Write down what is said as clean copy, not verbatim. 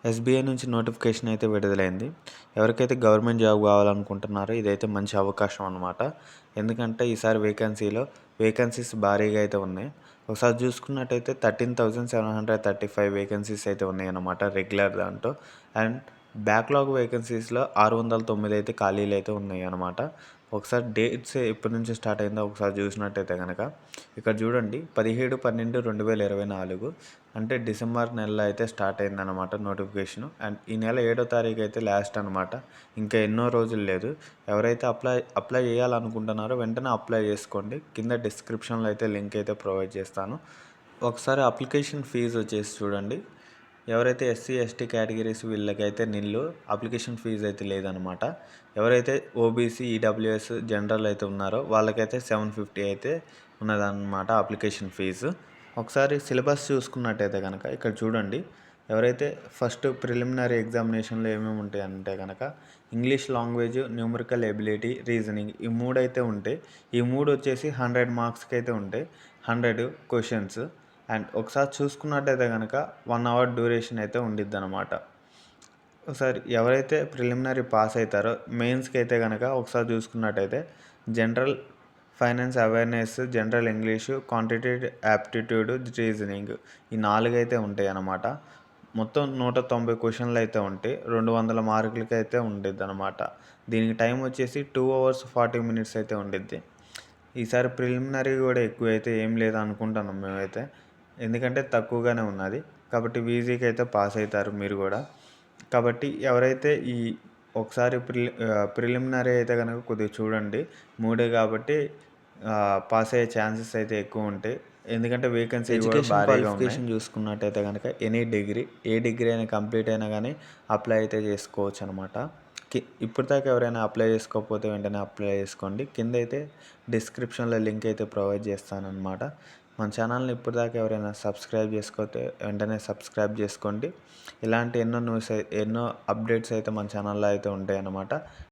SBI నుంచి notification అయితే విడుదలైంది. ఎవరికైతే గవర్నమెంట్ జాబ్ కావాలనుకుంటున్నారో ఇదైతే మంచి అవకాశం అనమాట. ఎందుకంటే ఈసారి వేకెన్సీస్ భారీగా అయితే ఉన్నాయి. ఒకసారి చూసుకున్నట్టయితే 13,735 వేకెన్సీస్ అయితే ఉన్నాయన్నమాట రెగ్యులర్ దాంట్లో. అండ్ బ్యాక్‌లాగ్ వేకెన్సీస్‌లో 609 అయితే ఖాళీలు అయితే ఉన్నాయన్నమాట. ఒకసారి డేట్స్ ఎప్పటి నుంచి స్టార్ట్ అయిందో ఒకసారి చూసినట్టయితే గనక ఇక్కడ చూడండి 17/12/2024 అంటే డిసెంబర్ నెలలో అయితే స్టార్ట్ అయిందనమాట నోటిఫికేషను. అండ్ ఈ నెల 7వ తారీఖు అయితే లాస్ట్ అనమాట. ఇంకా ఎన్నో రోజులు లేదు. ఎవరైతే అప్లై చేయాలనుకుంటున్నారో వెంటనే అప్లై చేసుకోండి. కింద డిస్క్రిప్షన్లో అయితే లింక్ అయితే ప్రొవైడ్ చేస్తాను. ఒకసారి అప్లికేషన్ ఫీజు వచ్చేసి చూడండి. ఎవరైతే ఎస్సీ ఎస్టీ కేటగిరీస్ వీళ్ళకైతే అప్లికేషన్ ఫీజు అయితే లేదనమాట. ఎవరైతే ఓబీసీ ఈడబ్ల్యూఎస్ జనరల్ అయితే ఉన్నారో వాళ్ళకైతే 750 అయితే ఉన్నదన్నమాట అప్లికేషన్ ఫీజు. ఒకసారి సిలబస్ చూసుకున్నట్టయితే కనుక ఇక్కడ చూడండి. ఎవరైతే ఫస్ట్ ప్రిలిమినరీ ఎగ్జామినేషన్లో ఏమేమి ఉంటాయంటే కనుక English language, numerical ability, reasoning ఈ 3 అయితే ఉంటాయి. ఈ 3 వచ్చేసి 100 మార్క్స్కి అయితే ఉంటాయి. 100 క్వశ్చన్స్. అండ్ ఒకసారి చూసుకున్నట్టయితే కనుక 1 అవర్ డ్యూరేషన్ అయితే ఉండిద్ది అనమాట. ఒకసారి ఎవరైతే ప్రిలిమినరీ పాస్ అవుతారో మెయిన్స్కి అయితే కనుక ఒకసారి చూసుకున్నట్టయితే general finance awareness, general English, quantitative aptitude, reasoning ఈ 4 అయితే ఉంటాయి అన్నమాట. మొత్తం 190 క్వశ్చన్లు అయితే ఉంటాయి. 200 మార్కులకి అయితే ఉండిద్ది అనమాట. దీనికి టైం వచ్చేసి 2 hours 40 minutes అయితే ఉండిద్ది. ఈసారి ప్రిలిమినరీ కూడా ఎక్కువ అయితే ఏం లేదు అనుకుంటున్నాం మేమైతే. ఎందుకంటే తక్కువగానే ఉన్నది. కాబట్టి ఈజీగా అయితే పాస్ అవుతారు మీరు కూడా. కాబట్టి ఎవరైతే ఒకసారి ప్రిలిమినరీ అయితే కనుక కొద్దిగా చూడండి. 3 కాబట్టి పాస్ అయ్యే ఛాన్సెస్ అయితే ఎక్కువ ఉంటాయి. ఎందుకంటే వేకెన్సీ కూడా ఎడ్యుకేషన్ భారీగా క్వాలిఫికేషన్ ఉన్నాయి. చూసుకున్నట్టయితే కనుక ఎనీ డిగ్రీ ఏ డిగ్రీ అయినా కంప్లీట్ అయినా కానీ అప్లై అయితే చేసుకోవచ్చు అనమాట. ఇప్పటిదాకా ఎవరైనా అప్లై చేసుకోకపోతే వెంటనే అప్లై చేసుకోండి. కింద అయితే డిస్క్రిప్షన్లో లింక్ అయితే ప్రొవైడ్ చేస్తానన్నమాట. మన ఛానల్ని ఇప్పటిదాకా ఎవరైనా సబ్స్క్రైబ్ చేసుకోతే వెంటనే సబ్స్క్రైబ్ చేసుకోండి. ఇలాంటి ఎన్నో అప్డేట్స్ అయితే మన ఛానల్లో అయితే ఉంటాయన్నమాట.